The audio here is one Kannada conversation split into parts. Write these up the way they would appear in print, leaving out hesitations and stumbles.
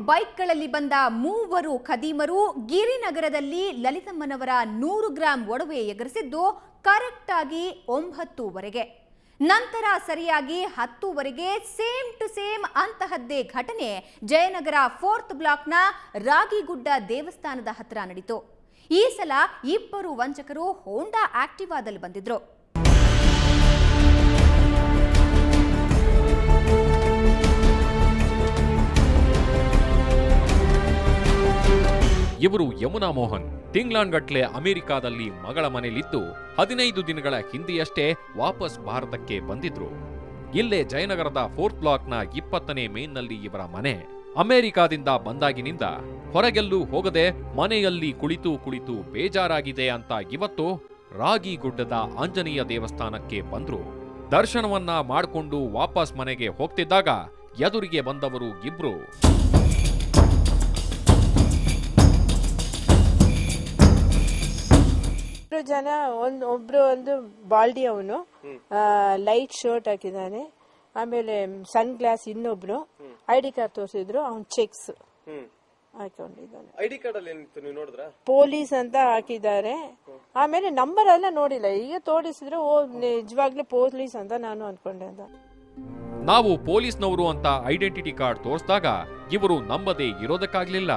ಬೈಕ್ಗಳಲ್ಲಿ ಬಂದ ಮೂವರು ಖದೀಮರು ಗಿರಿನಗರದಲ್ಲಿ ಲಲಿತಮ್ಮನವರ 100 ಗ್ರಾಂ ಒಡವೆ ಎಗರಿಸಿದ್ದು ಕರೆಕ್ಟ್ ಆಗಿ 9:00ವರೆಗೆ. ನಂತರ ಸರಿಯಾಗಿ 10:00ವರೆಗೆ ಸೇಮ್ ಟು ಸೇಮ್ ಅಂತಹದ್ದೇ ಘಟನೆ ಜಯನಗರ 4th ಬ್ಲಾಕ್ನ ರಾಗಿಗುಡ್ಡ ದೇವಸ್ಥಾನದ ಹತ್ರ ನಡೆಯಿತು. ಈ ಸಲ ಇಬ್ಬರು ವಂಚಕರು ಹೋಂಡಾ ಆಕ್ಟಿವಾದಲ್ಲಿ ಬಂದಿದ್ರು. ಇವರು ಯಮುನಾ ಮೋಹನ್ ತಿಂಗ್ಳಾನ್ಗಟ್ಲೆ ಅಮೆರಿಕಾದಲ್ಲಿ ಮಗಳ ಮನೆಯಲ್ಲಿದ್ದು 15 ದಿನಗಳ ಹಿಂದೆಯಷ್ಟೇ ವಾಪಸ್ ಭಾರತಕ್ಕೆ ಬಂದಿದ್ರು. ಇಲ್ಲೇ ಜಯನಗರದ 4th ಬ್ಲಾಕ್ನ 20ನೇ ಮೇನ್ನಲ್ಲಿ ಇವರ ಮನೆ. ಅಮೆರಿಕಾದಿಂದ ಬಂದಾಗಿನಿಂದ ಹೊರಗೆಲ್ಲೂ ಹೋಗದೆ ಮನೆಯಲ್ಲಿ ಕುಳಿತು ಕುಳಿತು ಬೇಜಾರಾಗಿದೆ ಅಂತ ಇವತ್ತು ರಾಗಿಗುಡ್ಡದ ಆಂಜನೇಯ ದೇವಸ್ಥಾನಕ್ಕೆ ಬಂದ್ರು. ದರ್ಶನವನ್ನ ಮಾಡಿಕೊಂಡು ವಾಪಸ್ ಮನೆಗೆ ಹೋಗ್ತಿದ್ದಾಗ ಎದುರಿಗೆ ಬಂದವರು ಇಬ್ರು. ಜನ ಒಂದು ಬಾಲ್ಡಿ ಅವನು ಲೈಟ್ ಶರ್ಟ್ ಹಾಕಿದ್ದಾನೆ, ಆಮೇಲೆ ಸನ್ ಗ್ಲಾಸ್ ಇನ್ನೊಬ್ರು ಐಡಿ ಕಾರ್ಡ್ ತೋರಿಸಿದ್ರು, ಅವ್ನು ಚೆಕ್ಸ್ ಹಾಕೊಂಡಿದ್ದಾನೆ. ಐಡಿ ಕಾರ್ಡ್ ಅಲ್ಲಿ ಏನಿತ್ತು ನೀವು ನೋಡಿದ್ರಾ? ಪೊಲೀಸ್ ಅಂತ ಹಾಕಿದ್ದಾರೆ. ಆಮೇಲೆ ನಂಬರ್ ಎಲ್ಲ ನೋಡಿಲ್ಲ, ಈಗ ತೋರಿಸಿದ್ರು ಓ ನಿಜವಾಗ್ಲೂ ಪೊಲೀಸ್ ಅಂತ ನಾನು ಅನ್ಕೊಂಡೆ. ಅಂತ ನಾವು ಪೊಲೀಸ್ನವರು ಅಂತ ಐಡೆಂಟಿಟಿ ಕಾರ್ಡ್ ತೋರಿಸಿದಾಗ ಇವರು ನಂಬದೇ ಇರೋದಕ್ಕಾಗ್ಲಿಲ್ಲ.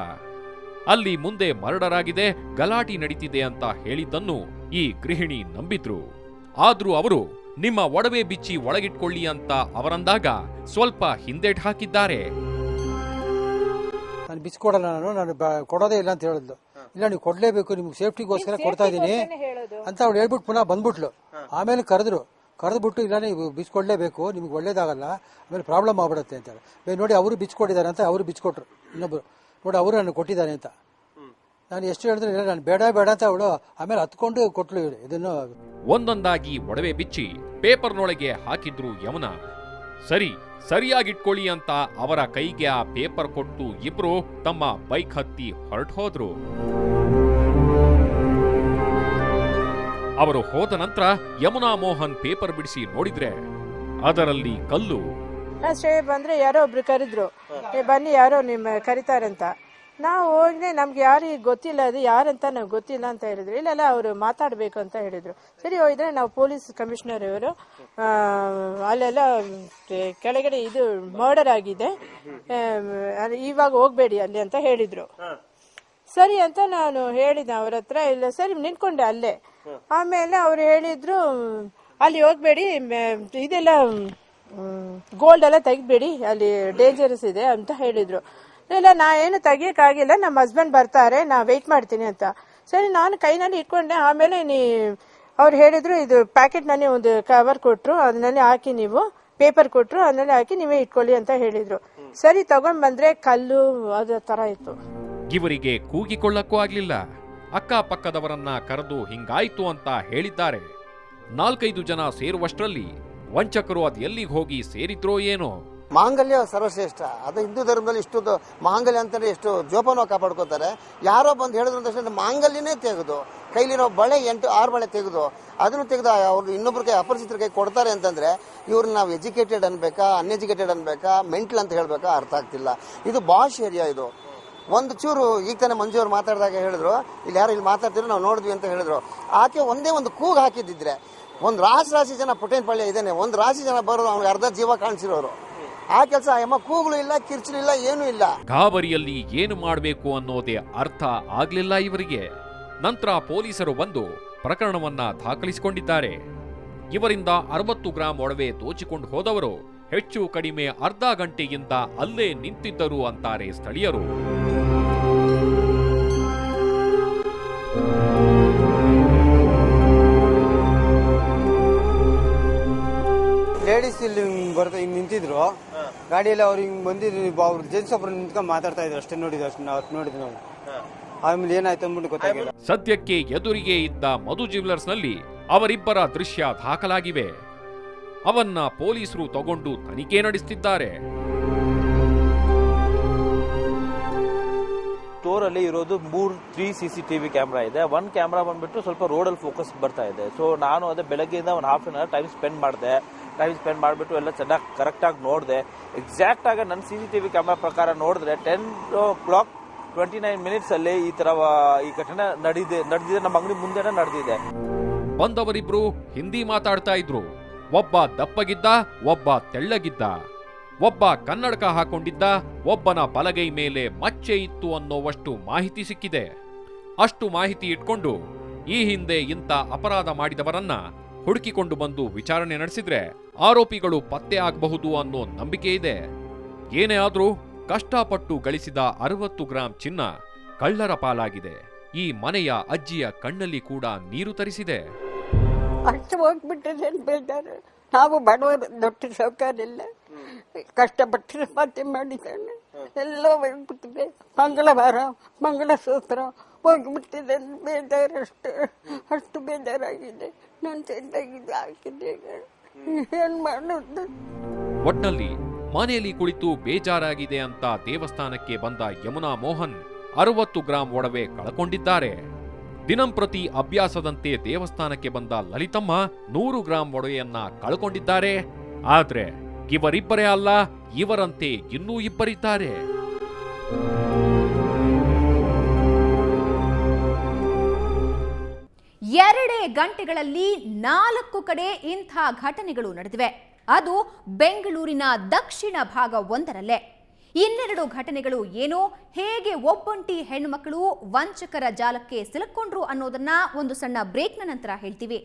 ಅಲ್ಲಿ ಮುಂದೆ ಮರ್ಡರ್ ಆಗಿದೆ, ಗಲಾಟೆ ನಡೀತಿದೆ ಅಂತ ಹೇಳಿದ್ದನ್ನು ಈ ಗೃಹಿಣಿ ನಂಬಿದ್ರು. ಆದ್ರೂ ಅವರು ನಿಮ್ಮ ಒಡವೆ ಬಿಚ್ಚಿ ಒಳಗಿಟ್ಕೊಳ್ಳಿ ಅಂತ ಅವರಂದಾಗ ಸ್ವಲ್ಪ ಹಿಂದೇಟ್ ಹಾಕಿದ್ದಾರೆ. ನಾನು ಬಿಚ್ಕೊಡಲ್ಲ, ನಾನು ಕೊಡೋದೇ ಇಲ್ಲ ಅಂತ ಹೇಳಿದ್ಲು. ಇಲ್ಲ ನೀವು ಕೊಡ್ಲೇಬೇಕು, ನಿಮ್ಗೆ ಸೇಫ್ಟಿಗೋಸ್ಕರ ಕೊಡ್ತಾ ಇದೀನಿ ಅಂತ ಅವ್ಳು ಹೇಳ್ಬಿಟ್ಟು ಪುನಃ ಬಂದ್ಬಿಟ್ಲು. ಆಮೇಲೆ ಕರೆದ್ಬಿಟ್ಟು ಇಲ್ಲ ನೀವು ಬಿಚ್ಕೊಡ್ಲೇಬೇಕು, ನಿಮ್ಗೆ ಒಳ್ಳೇದಾಗಲ್ಲ, ಆಮೇಲೆ ಪ್ರಾಬ್ಲಮ್ ಆಗ್ಬಿಡುತ್ತೆ ಅಂತ ಹೇಳಿ ನೋಡಿ ಅವರು ಬಿಚ್ಕೊಟ್ಟಿದ್ದಾರೆ ಅಂತ ಅವರು ಬಿಚ್ಕೊಟ್ರು. ಇನ್ನೊಬ್ರು ನೋಡಿ ಅವರು ನಾನು ಕೊಟ್ಟಿದ್ದಾನೆ ಅಂತ ನಾನು ಎಷ್ಟು ಹೇಳಿದ್ರೆ ನಾನು ಬೇಡ ಅಂತ ಅವಳು ಆಮೇಲೆ ಹತ್ಕೊಂಡು ಕೊಟ್ಲು. ಇದನ್ನು ಒಂದೊಂದಾಗಿ ಒಡವೆ ಬಿಚ್ಚಿ ಪೇಪರ್ನೊಳಗೆ ಹಾಕಿದ್ರು ಯಮುನಾ. ಸರಿಯಾಗಿಟ್ಕೊಳ್ಳಿ ಅಂತ ಅವರ ಕೈಗೆ ಆ ಪೇಪರ್ ಕೊಟ್ಟು ಇಬ್ರು ತಮ್ಮ ಬೈಕ್ ಹತ್ತಿ ಹೊರಟು ಹೋದ್ರು. ಅವರು ಹೋದ ನಂತರ ಯಮುನಾ ಮೋಹನ್ ಪೇಪರ್ ಬಿಡಿಸಿ ನೋಡಿದ್ರೆ ಅದರಲ್ಲಿ ಕಲ್ಲು. ಅಷ್ಟೇ ಬಂದ್ರೆ ಯಾರೋ ಒಬ್ರು ಕರೆದ್ರು, ಬನ್ನಿ ಯಾರೋ ನಿಮ್ಮ ಕರೀತಾರಂತ. ನಾವು ಹೋಗಿ ನಮ್ಗೆ ಯಾರಿಗೆ ಗೊತ್ತಿಲ್ಲ, ಅದು ಯಾರಂತ ನಮ್ಗೆ ಗೊತ್ತಿಲ್ಲ ಅಂತ ಹೇಳಿದ್ರು. ಇಲ್ಲೆಲ್ಲ ಅವರು ಮಾತಾಡ್ಬೇಕು ಅಂತ ಹೇಳಿದ್ರು. ಸರಿ ಹೋಗಿದ್ರೆ ನಾವು ಪೊಲೀಸ್ ಕಮಿಷನರ್ ಇವರು ಅಲ್ಲೆಲ್ಲ ಕೆಳಗಡೆ ಇದು ಮರ್ಡರ್ ಆಗಿದೆ, ಇವಾಗ ಹೋಗ್ಬೇಡಿ ಅಲ್ಲಿ ಅಂತ ಹೇಳಿದ್ರು. ಸರಿ ಅಂತ ನಾನು ಹೇಳಿದೆ ಅವ್ರ ಹತ್ರ. ಇಲ್ಲ ಸರಿ ನಿಂತ್ಕೊಂಡೆ ಅಲ್ಲೇ. ಆಮೇಲೆ ಅವ್ರು ಹೇಳಿದ್ರು ಅಲ್ಲಿ ಹೋಗ್ಬೇಡಿ, ಇದೆಲ್ಲ ಗೋಲ್ಡ್ ಎಲ್ಲ ತೆಗಿಬೇಡಿ, ಅಲ್ಲಿ ಡೇಂಜರಸ್ ಇದೆ ಅಂತ ಹೇಳಿದ್ರು. ಇಲ್ಲ ನಾ ಏನು ತೆಗಿಯಕ್ಕಾಗಿಲ್ಲ, ನಮ್ಮ ಹಸ್ಬೆಂಡ್ ಬರ್ತಾರೆ, ನಾ ವೆಯ್ಟ್ ಮಾಡ್ತೀನಿ ಅಂತ. ಸರಿ ನಾನು ಕೈನಲ್ಲಿ ಇಟ್ಕೊಂಡೆ. ಆಮೇಲೆ ಅವ್ರು ಹೇಳಿದ್ರು ಇದು ಪ್ಯಾಕೆಟ್ ನಲ್ಲಿ ಒಂದು ಕವರ್ ಕೊಟ್ರು, ಅದನ್ನಲ್ಲಿ ಹಾಕಿ ನೀವು ಪೇಪರ್ ಕೊಟ್ರು, ಅದನ್ನಲ್ಲಿ ಹಾಕಿ ನೀವೇ ಇಟ್ಕೊಳ್ಳಿ ಅಂತ ಹೇಳಿದ್ರು. ಸರಿ ತಗೊಂಡ್ ಬಂದ್ರೆ ಕಲ್ಲು ಅದ ತರ ಇತ್ತು. ಇವರಿಗೆ ಕೂಗಿಕೊಳ್ಳಕ್ಕೂ ಆಗ್ಲಿಲ್ಲ. ಅಕ್ಕಪಕ್ಕದವರನ್ನ ಕರೆದು ಹಿಂಗಾಯ್ತು ಅಂತ ಹೇಳಿದ್ದಾರೆ. 4-5 ಜನ ಸೇರುವಷ್ಟರಲ್ಲಿ ವಂಚಕರು ಅದು ಎಲ್ಲಿಗೆ ಹೋಗಿ ಸೇರಿದ್ರೋ ಏನೋ. ಮಾಂಗಲ್ಯ ಸರ್ವಶ್ರೇಷ್ಠ. ಅದು ಹಿಂದೂ ಧರ್ಮದಲ್ಲಿ ಇಷ್ಟೊಂದು ಮಾಂಗಲ್ಯ ಅಂತಂದ್ರೆ ಎಷ್ಟು ಜೋಪಾನವಾಗಿ ಕಾಪಾಡ್ಕೋತಾರೆ. ಯಾರೋ ಬಂದು ಹೇಳಿದ್ರು ತಕ್ಷಣ ಮಾಂಗಲ್ಯನೇ ತೆಗೆದು ಕೈಲಿರೋ ಬಳೆ 8-6 ಬಳೆ ತೆಗೆದು ಅದನ್ನು ತೆಗೆದು ಅವ್ರು ಇನ್ನೊಬ್ರ ಕೈ ಅಪರಿಚಿತರ ಕೈ ಕೊಡ್ತಾರೆ ಅಂತಂದ್ರೆ ಇವ್ರನ್ನ ನಾವು ಎಜುಕೇಟೆಡ್ ಅನ್ಬೇಕಾ ಅನ್ಎಜುಕೇಟೆಡ್ ಅನ್ಬೇಕಾ ಮೆಂಟಲ್ ಅಂತ ಹೇಳ್ಬೇಕಾ ಅರ್ಥ ಆಗ್ತಿಲ್ಲ. ಇದು ಬಾಷ್ ಏರಿಯಾ. ಇದು ಒಂದು ಚೂರು ಈಗ ತಾನೇ ಮಂಜು ಅವ್ರು ಮಾತಾಡಿದಾಗ ಹೇಳಿದ್ರು, ಇಲ್ಲಿ ಯಾರು ಇಲ್ಲಿ ಮಾತಾಡ್ತಿದ್ರು ನಾವು ನೋಡಿದ್ವಿ ಅಂತ ಹೇಳಿದ್ರು. ಆಕೆ ಒಂದೇ ಒಂದು ಕೂಗು ಹಾಕಿದ್ದಿದ್ರೆ ಒಂದು ರಾಶಿ ಜನ ಪುಟೇನಪಳ್ಳಿ ಇದ್ದೇನೆ, ಒಂದು ರಾಶಿ ಜನ ಬರೋರು ಅವ್ನಿಗೆ ಅರ್ಧ ಜೀವ ಕಾಣಿಸಿರೋರು. ಆ ಕೆಲಸ ಅಮ್ಮ ಕೂಗಲು ಇಲ್ಲ, ಕಿರ್ಚಲಿಲ್ಲ, ಏನೂ ಇಲ್ಲ. ಗಾಬರಿಯಲ್ಲಿ ಏನು ಮಾಡಬೇಕು ಅನ್ನೋದೇ ಅರ್ಥ ಆಗ್ಲಿಲ್ಲ ಇವರಿಗೆ. ನಂತರ ಪೊಲೀಸರು ಬಂದು ಪ್ರಕರಣವನ್ನ ದಾಖಲಿಸಿಕೊಂಡಿದ್ದಾರೆ. ಇವರಿಂದ 60 ಗ್ರಾಂ ಒಡವೆ ದೋಚಿಕೊಂಡು ಹೋದವರು ಹೆಚ್ಚು ಕಡಿಮೆ ಅರ್ಧ ಗಂಟೆಯಿಂದ ಅಲ್ಲೇ ನಿಂತಿದ್ದರು ಅಂತಾರೆ ಸ್ಥಳೀಯರು. ಲೇಡೀಸ್ ಇಲ್ಲಿ ಹಿಂಗ್ ನಿಂತಿದ್ರು ಗಾಡಿಯಲ್ಲಿ, ಅವ್ರು ಹಿಂಗ್ ಬಂದಿದ್ರು, ಅವ್ರು ಜೆಂಟ್ಸ್ ಒಬ್ರು ನಿಂತ್ಕೊಂಡು ಮಾತಾಡ್ತಾ ಇದ್ರು ಅಷ್ಟೇ. ನೋಡಿದ್ವಿ ನಾವು. ಆಮೇಲೆ ಏನಾಯ್ತು ಅಂದ್ಬಿಟ್ಟು ಗೊತ್ತಾಗಿಲ್ಲ. ಸದ್ಯಕ್ಕೆ ಎದುರಿಗೆ ಇದ್ದ ಮಧು ಜ್ಯುವೆಲರ್ಸ್ ನಲ್ಲಿ ಅವರಿಬ್ಬರ ದೃಶ್ಯ ದಾಖಲಾಗಿವೆ. ಅವನ್ನ ಪೊಲೀಸರು ತಗೊಂಡು ತನಿಖೆ ನಡೆಸುತ್ತಿದ್ದಾರೆ. ಸ್ಟೋರ್ ಅಲ್ಲಿ ಇರೋದು 3 CCTV ಕ್ಯಾಮ್ರಾ ಇದೆ. ಒಂದು ಕ್ಯಾಮ್ರಾ ಬಂದ್ಬಿಟ್ಟು ಸ್ವಲ್ಪ ರೋಡ್ ಅಲ್ಲಿ ಫೋಕಸ್ ಬರ್ತಾ ಇದೆ. ಸೊ ನಾನು ಅದೇ ಬೆಳಗ್ಗೆಯಿಂದ ಒಂದು half an hour time spend ಮಾಡಿದೆ. ಟೈಮ್ ಸ್ಪೆಂಡ್ ಮಾಡಿಬಿಟ್ಟು ಎಲ್ಲ ಚೆನ್ನಾಗಿ ಕರೆಕ್ಟಾಗಿ ನೋಡಿದೆ. ಎಕ್ಸಾಕ್ಟಾಗಿ ನನ್ನ CCTV ಕ್ಯಾಮ್ರಾ ಪ್ರಕಾರ ನೋಡಿದ್ರೆ 10:29 ಅಲ್ಲಿ ಈ ಥರ ಈ ಘಟನೆ ನಡೆದಿದೆ. ನಮ್ಮ ಅಂಗಡಿ ಮುಂದೆನೇ ನಡೆದಿದೆ. ಬಂದವರಿಬ್ರು ಹಿಂದಿ ಮಾತಾಡ್ತಾ ಇದ್ರು. ಒಬ್ಬ ದಪ್ಪಗಿದ್ದ, ಒಬ್ಬ ತೆಳ್ಳಗಿದ್ದ. ಒಬ್ಬ ಕನ್ನಡಕ ಹಾಕೊಂಡಿದ್ದ, ಒಬ್ಬನ ಬಲಗೈ ಮೇಲೆ ಮಚ್ಚೆ ಇತ್ತು ಅನ್ನೋವಷ್ಟು ಮಾಹಿತಿ ಸಿಕ್ಕಿದೆ. ಅಷ್ಟು ಮಾಹಿತಿ ಇಟ್ಕೊಂಡು ಈ ಹಿಂದೆ ಇಂಥ ಅಪರಾಧ ಮಾಡಿದವರನ್ನ ಹುಡುಕಿಕೊಂಡು ಬಂದು ವಿಚಾರಣೆ ನಡೆಸಿದ್ರೆ ಆರೋಪಿಗಳು ಪತ್ತೆ ಆಗಬಹುದು ಅನ್ನೋ ನಂಬಿಕೆ ಇದೆ. ಏನೇ ಆದ್ರೂ ಕಷ್ಟಪಟ್ಟು ಗಳಿಸಿದ 60 ಗ್ರಾಂ ಚಿನ್ನ ಕಳ್ಳರ ಪಾಲಾಗಿದೆ. ಈ ಮನೆಯ ಅಜ್ಜಿಯ ಕಣ್ಣಲ್ಲಿ ಕೂಡ ನೀರು ತರಿಸಿದೆ. ಅಷ್ಟು ಹೋಗ್ಬಿಟ್ಟಿದೆ ಬೇಜಾರು. ನಾವು ಬಡವರು, ದೊಡ್ಡ ಸೌಕರ್ಯ ಇಲ್ಲ, ಕಷ್ಟಪಟ್ಟು ಸಂಪಾದನೆ ಮಾಡಿದ್ದಾನೆ. ಎಲ್ಲ ಹೋಗ್ಬಿಟ್ಟಿದೆ. ಮಂಗಳವಾರ ಮಂಗಳಸೂತ್ರ ಹೋಗ್ಬಿಟ್ಟಿದೆ. ಬೇಜಾರು, ಅಷ್ಟು ಬೇಜಾರಾಗಿದೆ. ನಾನು ಚೆಂದಾಗಿದೆ ಹಾಕಿದ್ದೆ. ಏನ್ ಮಾಡೋದು? ಒಟ್ನಲ್ಲಿ ಮನೆಯಲ್ಲಿ ಕುಳಿತು ಬೇಜಾರಾಗಿದೆ ಅಂತ ದೇವಸ್ಥಾನಕ್ಕೆ ಬಂದ ಯಮುನಾ ಮೋಹನ್ 60 ಗ್ರಾಂ ಒಡವೆ ಕಳಕೊಂಡಿದ್ದಾರೆ. ದಿನಂಪ್ರತಿ ಅಭ್ಯಾಸದಂತೆ ದೇವಸ್ಥಾನಕ್ಕೆ ಬಂದ ಲಲಿತಮ್ಮ 100 ಗ್ರಾಂ ಒಡವೆಯನ್ನ ಕಳ್ಕೊಂಡಿದ್ದಾರೆ. ಆದ್ರೆ ಇವರಿಬ್ಬರೇ ಅಲ್ಲ, ಇವರಂತೆ ಇನ್ನೂ ಇಬ್ಬರಿದ್ದಾರೆ. ಎರಡೇ ಗಂಟೆಗಳಲ್ಲಿ 4 ಕಡೆ ಇಂಥ ಘಟನೆಗಳು ನಡೆದಿವೆ. ಅದು ಬೆಂಗಳೂರಿನ ದಕ್ಷಿಣ ಭಾಗ ಒಂದರಲ್ಲೇ. ಇನ್ನೆರಡು ಘಟನೆಗಳು ಏನೋ, ಹೇಗೆ ಒಬ್ಬಂಟಿ ಹೆಣ್ಣುಮಕ್ಕಳು ವಂಚಕರ ಜಾಲಕ್ಕೆ ಸಿಲುಕೊಂಡ್ರು ಅನ್ನೋದನ್ನ ಒಂದು ಸಣ್ಣ ಬ್ರೇಕ್ನ ನಂತರ ಹೇಳ್ತೀವಿ.